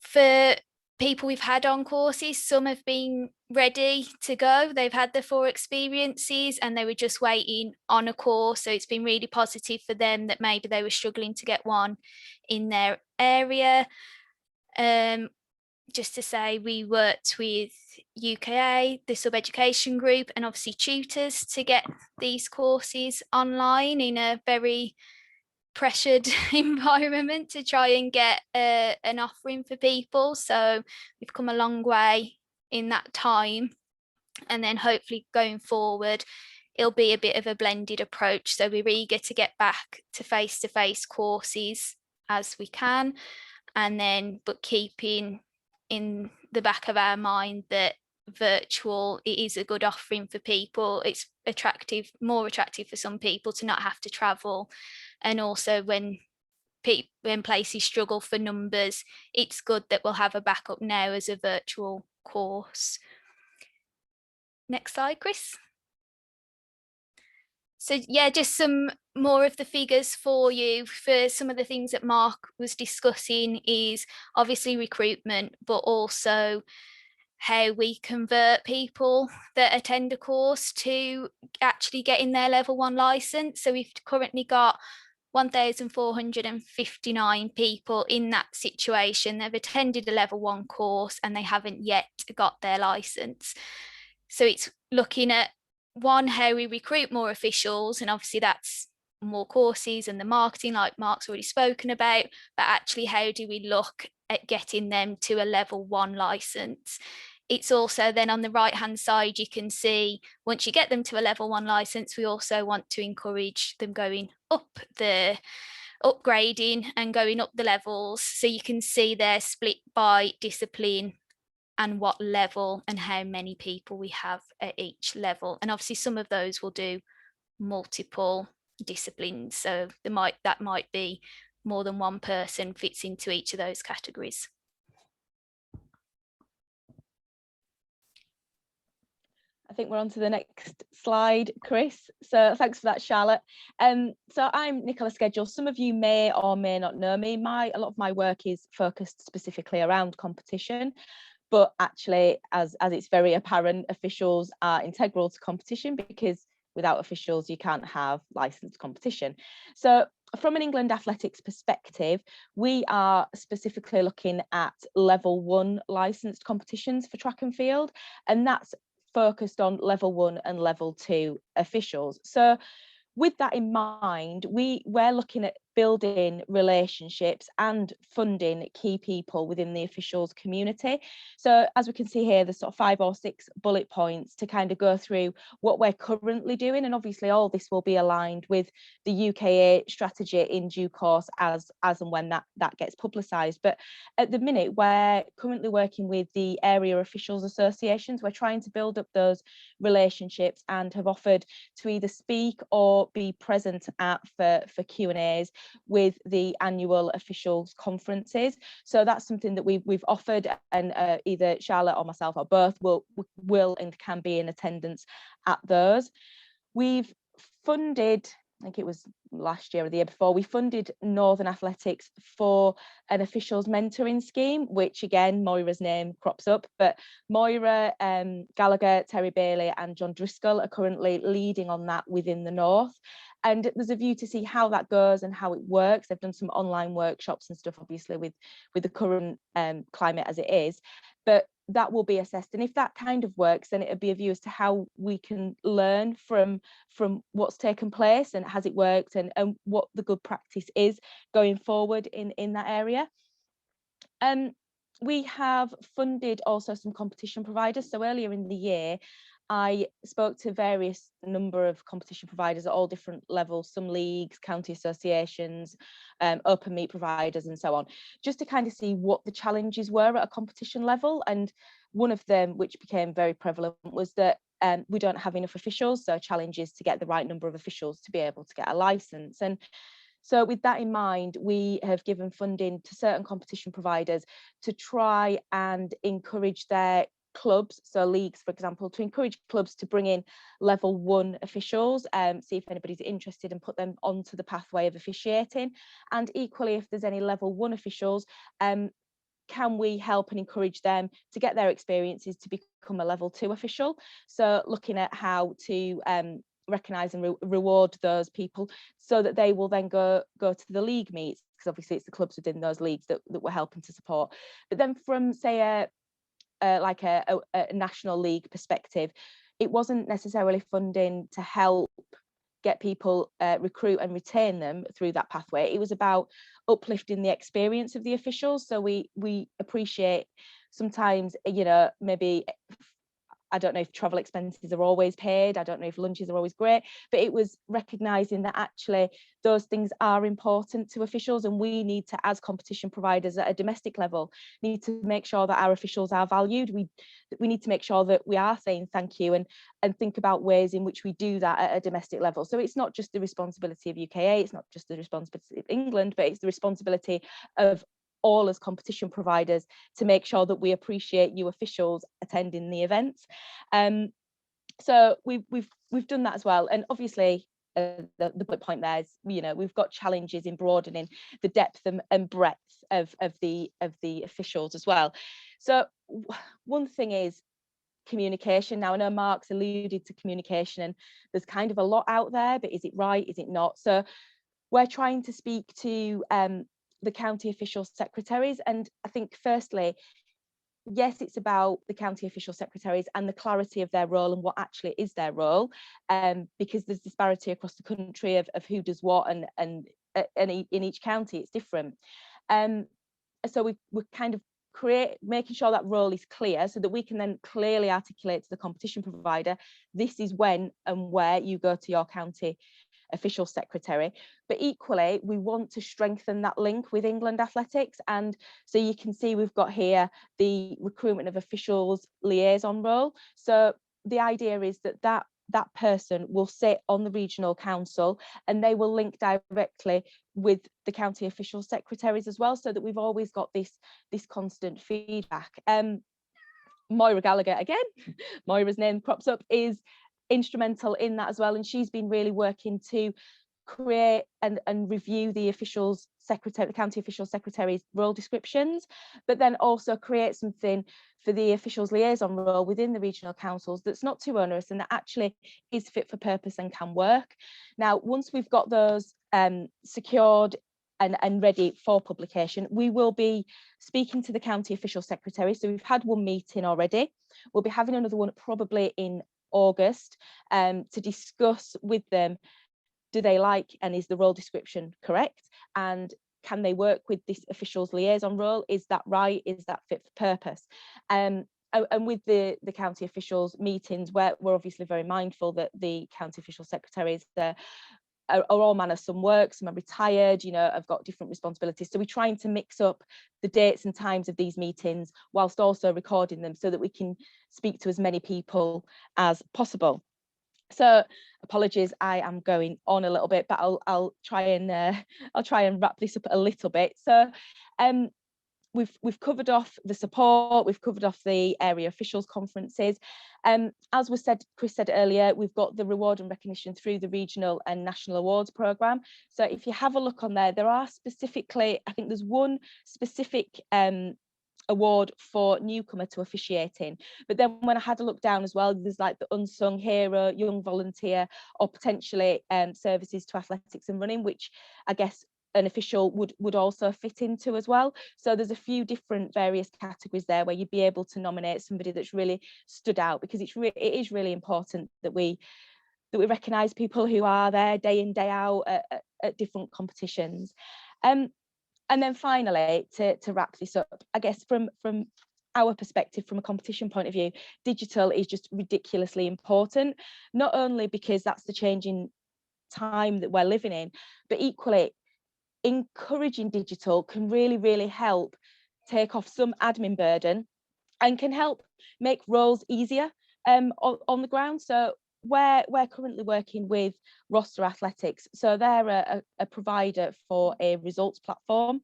For people we've had on courses, some have been ready to go. They've had the 4 experiences and they were just waiting on a course. So it's been really positive for them that maybe they were struggling to get one in their area. Just to say, we worked with UKA, the sub-education group, and obviously tutors to get these courses online in a very pressured environment to try and get an offering for people. So we've come a long way in that time, and then hopefully going forward it'll be a bit of a blended approach. So we're eager to get back to face-to-face courses as we can, and then but keeping in the back of our mind that virtual, it is a good offering for people. It's attractive, more attractive for some people to not have to travel, and also when places struggle for numbers, it's good that we'll have a backup now as a virtual course. Next slide, Chris. So yeah, just some more of the figures for you. For some of the things that Mark was discussing is obviously recruitment, but also how we convert people that attend a course to actually getting their level 1 license. So we've currently got 1,459 people in that situation. They've attended a level 1 course and they haven't yet got their license. So it's looking at, one, how we recruit more officials, and obviously that's more courses and the marketing, like Mark's already spoken about, but actually how do we look at getting them to a level 1 license? It's also then on the right hand side, you can see once you get them to a level 1 license, we also want to encourage them going up the upgrading and going up the levels. So you can see they're split by discipline and what level and how many people we have at each level. And obviously some of those will do multiple disciplines. So that might be more than one person fits into each of those categories. I think we're on to the next slide, Chris. So thanks for that, Charlotte. So I'm Nichola Skedgel. Some of you may or may not know me. A lot of my work is focused specifically around competition, but actually, as it's very apparent, officials are integral to competition, because without officials, you can't have licensed competition. So from an England athletics perspective, we are specifically looking at level 1 licensed competitions for track and field, and that's focused on level 1 and level 2 officials. So with that in mind, we're looking at building relationships and funding key people within the officials community. So as we can see here, there's sort of 5 or 6 bullet points to kind of go through what we're currently doing. And obviously all this will be aligned with the UKA strategy in due course as and when that gets publicised. But at the minute, we're currently working with the area officials associations. We're trying to build up those relationships and have offered to either speak or be present for Q&As with the annual officials conferences. So that's something that we've offered, and either Charlotte or myself or both will and can be in attendance at those. We've funded, I think it was last year or the year before, we funded Northern Athletics for an officials mentoring scheme, which again, Moira's name crops up, but Moira, Gallagher, Terry Bailey and John Driscoll are currently leading on that within the North. And there's a view to see how that goes and how it works. They've done some online workshops and stuff, obviously, with the current climate as it is, but that will be assessed. And if that kind of works, then it'll be a view as to how we can learn from what's taken place and has it worked, and what the good practice is going forward in that area. We have funded also some competition providers. So earlier in the year, I spoke to various number of competition providers at all different levels, some leagues, county associations, open meet providers and so on, just to kind of see what the challenges were at a competition level. And one of them, which became very prevalent, was that we don't have enough officials. So challenge is to get the right number of officials to be able to get a license. And so with that in mind, we have given funding to certain competition providers to try and encourage their clubs, so leagues, for example, to encourage clubs to bring in level 1 officials, see if anybody's interested, and put them onto the pathway of officiating. And equally, if there's any level 1 officials, can we help and encourage them to get their experiences to become a level 2 official? So looking at how to recognise and reward those people so that they will then go to the league meets, because obviously it's the clubs within those leagues that we're helping to support. But then from, say, a national league perspective, it wasn't necessarily funding to help get people, recruit and retain them through that pathway. It was about uplifting the experience of the officials. So we appreciate sometimes, maybe, I don't know if travel expenses are always paid, I don't know if lunches are always great, but it was recognising that actually those things are important to officials, and we need to, as competition providers at a domestic level, need to make sure that our officials are valued. We need to make sure that we are saying thank you and think about ways in which we do that at a domestic level. So it's not just the responsibility of UKA, it's not just the responsibility of England, but it's the responsibility of all as competition providers to make sure that we appreciate you officials attending the events. So we've done that as well. And obviously the bullet point there is, we've got challenges in broadening the depth and breadth of the officials as well. So one thing is communication. Now I know Mark's alluded to communication, and there's kind of a lot out there, but is it right, is it not? So we're trying to speak to the county official secretaries, and I think firstly yes, it's about the county official secretaries and the clarity of their role and what actually is their role, because there's disparity across the country of who does what, and in each county it's different. So we're kind of making sure that role is clear so that we can then clearly articulate to the competition provider, this is when and where you go to your county official secretary. But equally, we want to strengthen that link with England Athletics, and so you can see we've got here the recruitment of officials liaison role. So the idea is that person will sit on the regional council and they will link directly with the county official secretaries as well, so that we've always got this constant feedback. Moira Gallagher, again, Moira's name crops up, is instrumental in that as well, and she's been really working to create and review the county official secretary's role descriptions, but then also create something for the officials liaison role within the regional councils that's not too onerous and that actually is fit for purpose and can work. Now, once we've got those secured and ready for publication, we will be speaking to the county official secretary. So we've had one meeting already. We'll be having another one probably in August to discuss with them, do they like and is the role description correct, and can they work with this officials liaison role? Is that right? Is that fit for purpose? And with the county officials meetings, we're obviously very mindful that the county official secretaries are all manner, some work, some are retired, you know, have got different responsibilities. So we're trying to mix up the dates and times of these meetings whilst also recording them so that we can speak to as many people as possible. So apologies, I am going on a little bit, but I'll try and wrap this up a little bit. So we've covered off the support, we've covered off the area officials conferences. As Chris said earlier, we've got the reward and recognition through the regional and national awards programme. So if you have a look on there, there are specifically, I think there's one specific award for newcomer to officiating, but then when I had a look down as well, there's like the unsung hero, young volunteer, or potentially services to athletics and running, which I guess an official would also fit into as well. So there's a few different various categories there where you'd be able to nominate somebody that's really stood out, because it is really important that we recognise people who are there day in, day out at different competitions. And then finally, to wrap this up, I guess from our perspective, from a competition point of view, digital is just ridiculously important, not only because that's the changing time that we're living in, but equally encouraging digital can really, really help take off some admin burden and can help make roles easier on the ground. So we're currently working with Roster Athletics. So they're a provider for a results platform,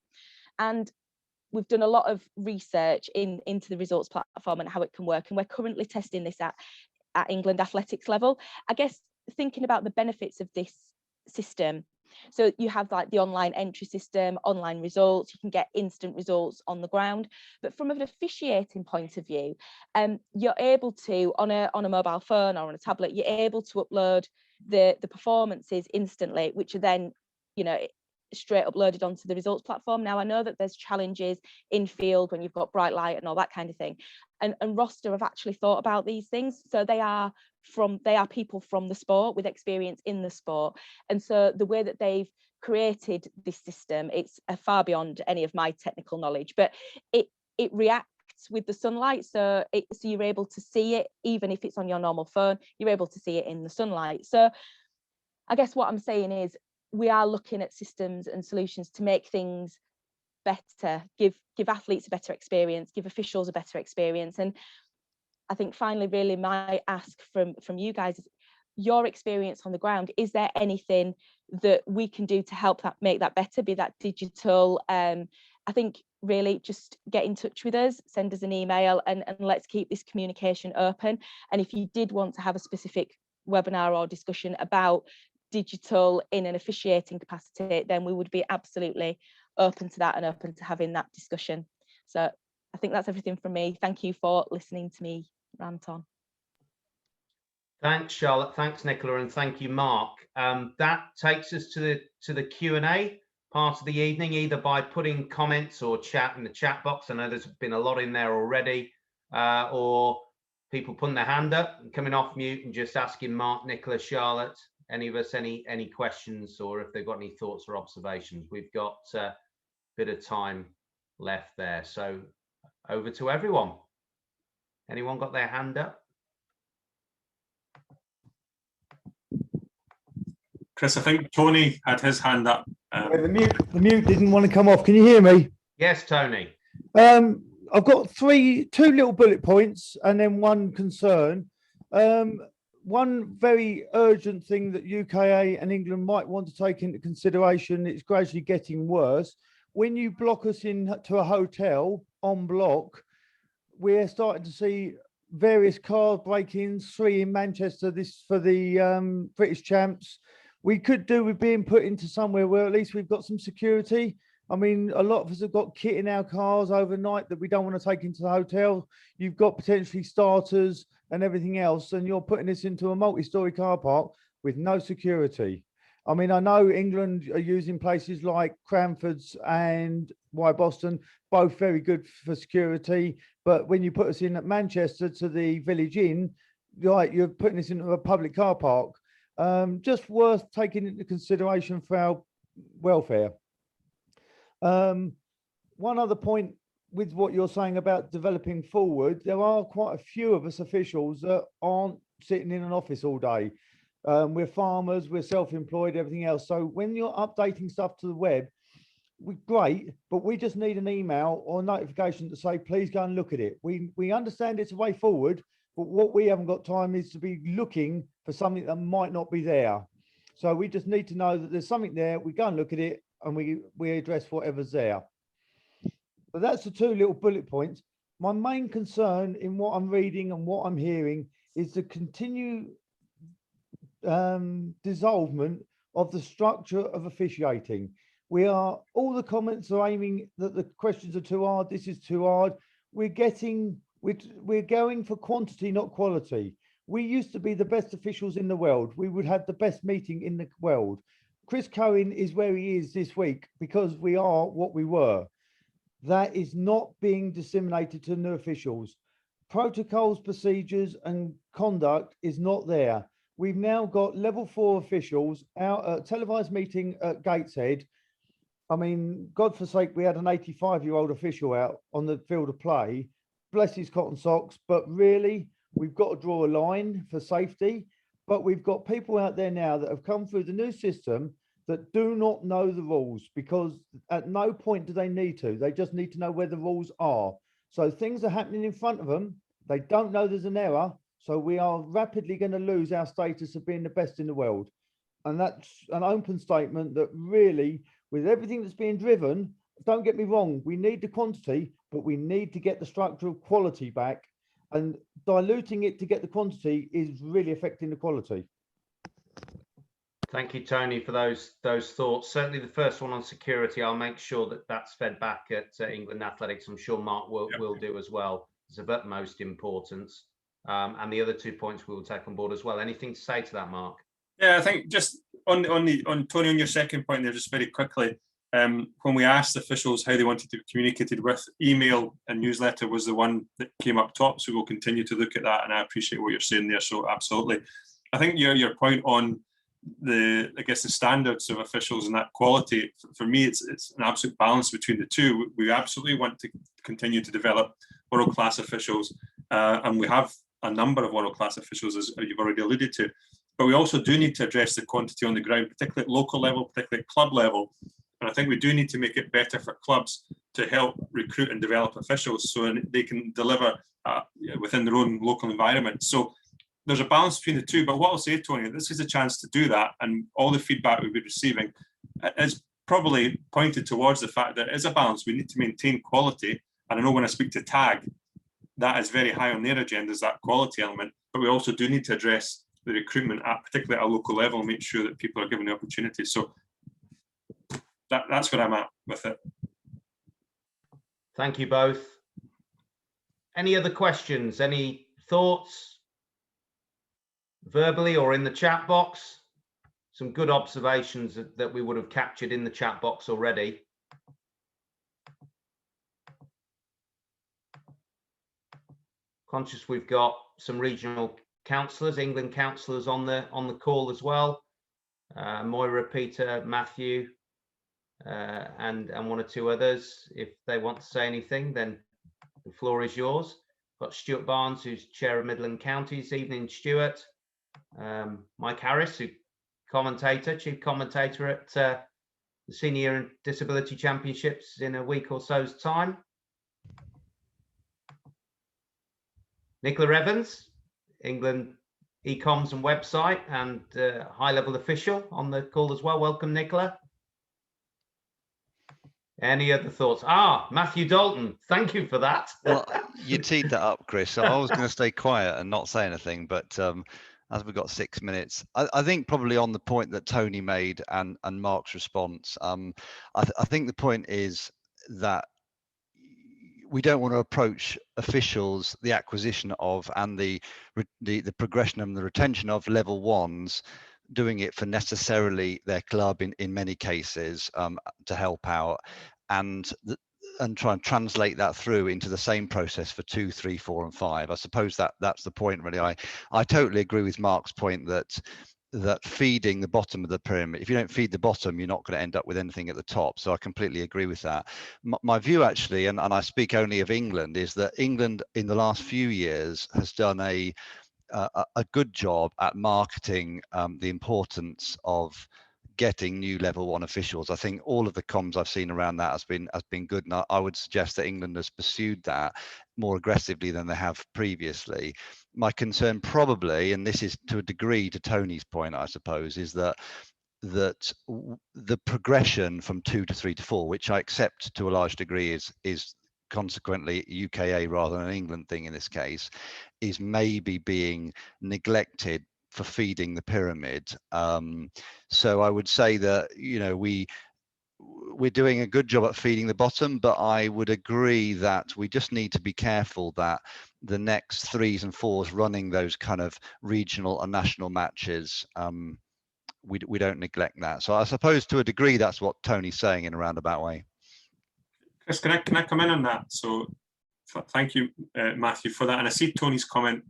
and we've done a lot of research into the results platform and how it can work, and we're currently testing this at England Athletics level. I guess thinking about the benefits of this system, so you have like the online entry system, online results, you can get instant results on the ground, but from an officiating point of view, you're able to, on a mobile phone or on a tablet, you're able to upload the performances instantly, which are then, you know, straight uploaded onto the results platform. Now I know that there's challenges in field when you've got bright light and all that kind of thing, and Roster have actually thought about these things. So they are people from the sport with experience in the sport, and so the way that they've created this system, it's far beyond any of my technical knowledge, but it reacts with the sunlight, so you're able to see it even if it's on your normal phone, you're able to see it in the sunlight. So I guess what I'm saying is we are looking at systems and solutions to make things better, give athletes a better experience, give officials a better experience. And I think finally, really my ask from you guys is your experience on the ground. Is there anything that we can do to help make that better, be that digital? I think really just get in touch with us, send us an email, and let's keep this communication open. And if you did want to have a specific webinar or discussion about digital in an officiating capacity, then we would be absolutely open to that and open to having that discussion. So I think that's everything from me. Thank you for listening to me rant on. Thanks, Charlotte. Thanks, Nichola, and thank you, Mark. That takes us to the Q&A. part of the evening, either by putting comments or chat in the chat box. I know there's been a lot in there already, or people putting their hand up and coming off mute and just asking Mark, Nichola, Charlotte, any of us any questions, or if they've got any thoughts or observations. We've got a bit of time left there, so over to everyone. Anyone got their hand up? Chris, I think Tony had his hand up. The mute didn't want to come off. Can you hear me? Yes, Tony. I've got two little bullet points and then one concern. One very urgent thing that UKA and England might want to take into consideration, it's gradually getting worse. When you block us into a hotel en bloc, we're starting to see various car break-ins, 3 in Manchester, this for the British champs. We could do with being put into somewhere where at least we've got some security. I mean, a lot of us have got kit in our cars overnight that we don't want to take into the hotel. You've got potentially starters and everything else, and you're putting this into a multi-storey car park with no security. I mean, I know England are using places like Cranford's and Boston, both very good for security. But when you put us in at Manchester to the Village Inn, you're putting us into a public car park. Just worth taking into consideration for our welfare. One other point with what you're saying about developing forward, there are quite a few of us officials that aren't sitting in an office all day. We're farmers, we're self-employed, everything else. So when you're updating stuff to the web, great, but we just need an email or notification to say, please go and look at it. We understand it's a way forward, but what we haven't got time is to be looking for something that might not be there. So we just need to know that there's something there. We go and look at it and we address whatever's there. But that's the 2 little bullet points. My main concern in what I'm reading and what I'm hearing is the continued dissolvement of the structure of officiating. All the comments are aiming that the questions are too hard. This is too hard. We're going for quantity, not quality. We used to be the best officials in the world. We would have the best meeting in the world. Chris Cohen is where he is this week because we are what we were. That is not being disseminated to new officials. Protocols, procedures and conduct is not there. We've now got level 4 officials out at a televised meeting at Gateshead. I mean, God forsake, we had an 85-year-old official out on the field of play. Bless his cotton socks, but really, we've got to draw a line for safety. But we've got people out there now that have come through the new system that do not know the rules, because at no point do they need to. They just need to know where the rules are. So things are happening in front of them. They don't know there's an error. So we are rapidly going to lose our status of being the best in the world. And that's an open statement that really, with everything that's being driven, don't get me wrong, we need the quantity, but we need to get the structure of quality back. And diluting it to get the quantity is really affecting the quality. Thank you, Tony, for those thoughts. Certainly the first one on security, I'll make sure that that's fed back at England Athletics. I'm sure Mark will do as well. It's of utmost importance. And the other 2 points we will take on board as well. Anything to say to that, Mark? Yeah, I think just on Tony, on your second point there, just very quickly, when we asked officials how they wanted to be communicated with, email and newsletter was the one that came up top. So we'll continue to look at that, and I appreciate what you're saying there. So absolutely, I think your point on the standards of officials and that quality, for me, it's an absolute balance between the two. We absolutely want to continue to develop world-class officials, and we have a number of world-class officials, as you've already alluded to. But we also do need to address the quantity on the ground, particularly at local level, particularly at club level. And I think we do need to make it better for clubs to help recruit and develop officials so they can deliver within their own local environment. So there's a balance between the two. But what I'll say, Tony, this is a chance to do that. And all the feedback we'll be receiving is probably pointed towards the fact that it is a balance. We need to maintain quality. And I know when I speak to TAG, that is very high on their agendas, that quality element. But we also do need to address the recruitment, particularly at a local level, and make sure that people are given the opportunity. So that's where I'm at with it. Thank you both. Any other questions? Any thoughts? Verbally or in the chat box? some good observations that we would have captured in the chat box already. Conscious we've got some regional councillors, England councillors on the call as well. Moira, Peter, Matthew, and one or two others. If they want to say anything, then the floor is yours. Got Stuart Barnes, who's chair of Midland Counties. Evening, Stuart. Mike Harris, who chief commentator at the Senior and Disability Championships in a week or so's time. Nichola Evans, England eComs and website and high-level official on the call as well. Welcome, Nichola. Any other thoughts? Matthew Dalton, thank you for that. Well, you teed that up, Chris. So I was going to stay quiet and not say anything, but as we've got 6 minutes, I think probably on the point that Tony made and Mark's response, I think the point is that we don't want to approach officials, the acquisition of and the progression and the retention of level ones, doing it for necessarily their club in many cases to help out, and try and translate that through into the same process for 2, 3, 4, and 5. I suppose that's the point, really. I totally agree with Mark's point that feeding the bottom of the pyramid, if you don't feed the bottom, you're not going to end up with anything at the top. So I completely agree with that. My view, actually, and I speak only of England, is that England in the last few years has done a good job at marketing the importance of getting new level 1 officials. I think all of the comms I've seen around that has been good, and I would suggest that England has pursued that more aggressively than they have previously. My concern probably, and this is to a degree to Tony's point, I suppose, is that the progression from 2 to 3 to 4, which I accept to a large degree is consequently UKA rather than an England thing in this case, is maybe being neglected for feeding the pyramid. So I would say that, you know, we're doing a good job at feeding the bottom, but I would agree that we just need to be careful that the next 3s and 4s running those kind of regional and national matches, we don't neglect that. So I suppose to a degree that's what Tony's saying in a roundabout way. Chris, can I come in on that? So thank you, Matthew, for that. And I see Tony's comment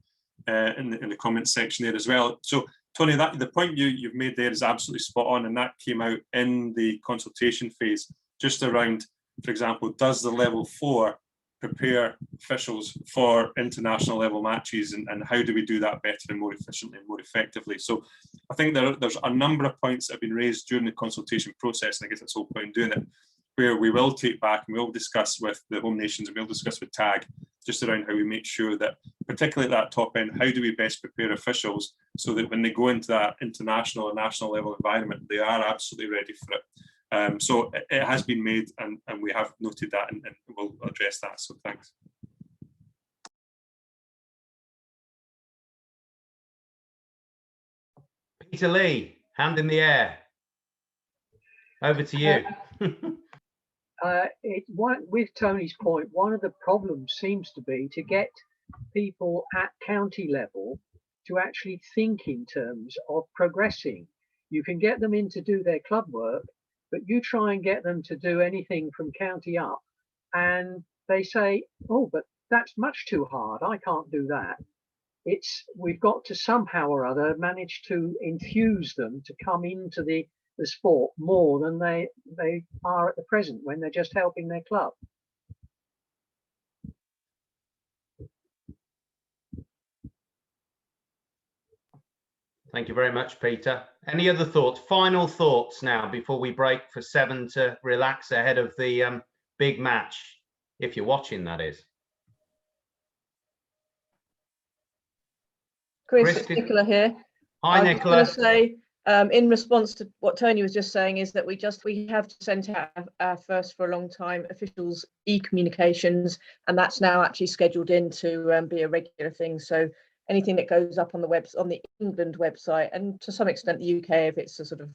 in the comment section there as well. So Tony, the point you've made there is absolutely spot on, and that came out in the consultation phase, just around, for example, does the level 4 prepare officials for international level matches, and how do we do that better and more efficiently and more effectively? So I think there's a number of points that have been raised during the consultation process, and I guess that's the whole point in doing it, where we will take back and we'll discuss with the home nations and we'll discuss with TAG just around how we make sure that, particularly at that top end, how do we best prepare officials so that when they go into that international and national level environment, they are absolutely ready for it. So it has been made, and we have noted that, and we'll address that. So thanks. Peter Lee, hand in the air. Over to you. With Tony's point, one of the problems seems to be to get people at county level to actually think in terms of progressing. You can get them in to do their club work, but you try and get them to do anything from county up, and they say, oh, but that's much too hard, I can't do that. We've got to somehow or other manage to infuse them to come into the sport more than they are at the present when they're just helping their club. Thank you very much, Peter. Any other thoughts? Final thoughts now before we break for 7 to relax ahead of the big match, if you're watching, that is. Chris, Nichola here. Hi, Nichola. I was going to say, in response to what Tony was just saying, is that we have sent out our first for a long time officials e-communications, and that's now actually scheduled in to be a regular thing. So anything that goes up on the England website, and to some extent the UK, if it's a sort of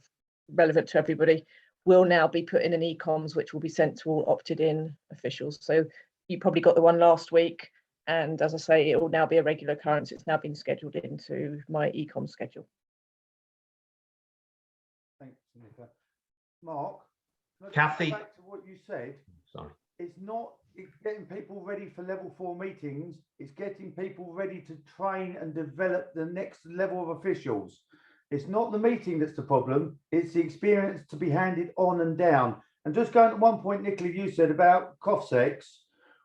relevant to everybody, will now be put in an e-coms, which will be sent to all opted in officials. So you probably got the one last week, and as I say, it will now be a regular occurrence. It's now been scheduled into my e-com schedule. Mark, can I just Kathy. go back to what you said? Sorry. It's not getting people ready for level 4 meetings. It's getting people ready to train and develop the next level of officials. It's not the meeting that's the problem. It's the experience to be handed on and down. And just going to one point, Nichola, you said about COFSECs,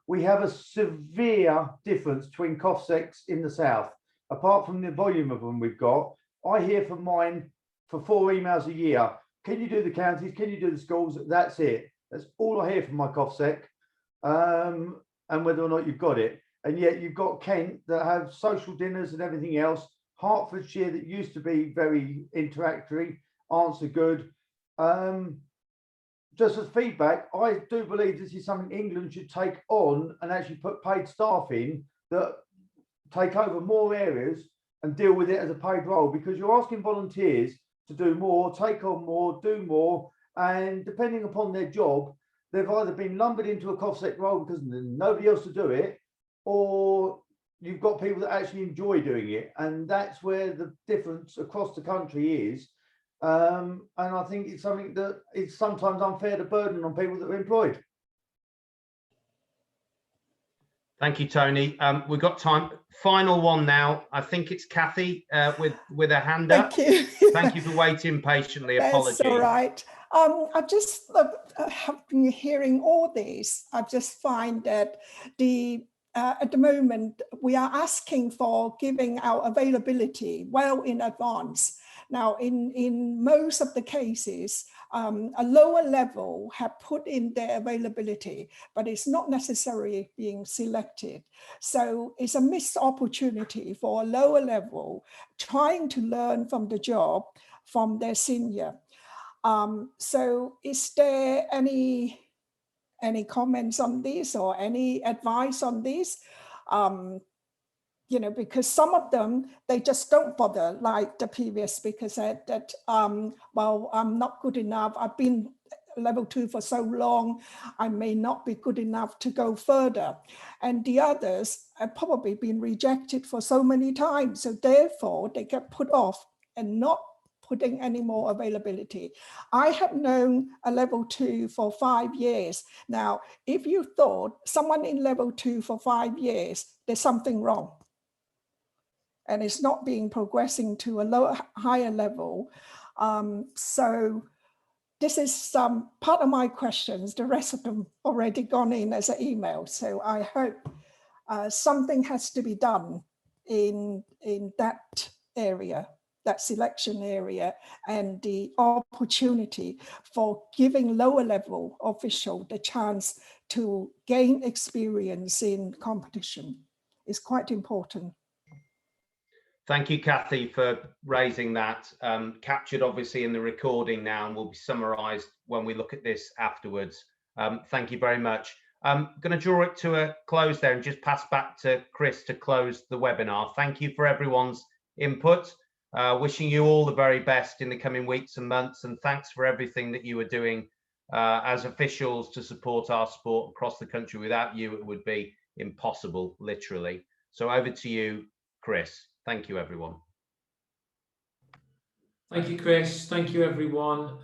we have a severe difference between COFSECs in the south. Apart from the volume of them we've got, I hear from mine for 4 emails a year. Can you do the counties? Can you do the schools? That's it. That's all I hear from my COFSEC, and whether or not you've got it. And yet you've got Kent that have social dinners and everything else. Hertfordshire that used to be very interactory, aren't so good. Just as feedback, I do believe this is something England should take on and actually put paid staff in that take over more areas and deal with it as a paid role, because you're asking volunteers to do more, take on more, do more, and depending upon their job, they've either been lumbered into a COFSEC role because there's nobody else to do it, or you've got people that actually enjoy doing it, and that's where the difference across the country is. And I think it's something that it's sometimes unfair to burden on people that are employed. Thank you, Tony. We've got time. Final one now. I think it's Kathy with a hand up. Thank you. Thank you for waiting patiently. Apologies. That's all right. I just have been hearing all this. I just find that at the moment we are asking for giving our availability well in advance. Now, in most of the cases, a lower level have put in their availability, but it's not necessarily being selected. So it's a missed opportunity for a lower level trying to learn from the job from their senior. So is there any comments on this or any advice on this? You know, because some of them, they just don't bother, like the previous speaker said that, well, I'm not good enough. I've been level 2 for so long, I may not be good enough to go further. And the others have probably been rejected for so many times. So therefore they get put off and not putting any more availability. I have known a level 2 for 5 years. Now, if you thought someone in level 2 for 5 years, there's something wrong, and it's not being progressing to a higher level. So this is part of my questions. The rest of them already gone in as an email. So I hope something has to be done in that area, that selection area, and the opportunity for giving lower level official the chance to gain experience in competition is quite important. Thank you, Kathy, for raising that. Captured obviously in the recording now and will be summarised when we look at this afterwards. Thank you very much. I'm going to draw it to a close there and just pass back to Chris to close the webinar. Thank you for everyone's input. Wishing you all the very best in the coming weeks and months, and thanks for everything that you are doing as officials to support our sport across the country. Without you, it would be impossible, literally. So over to you, Chris. Thank you, everyone. Thank you, Chris. Thank you, everyone.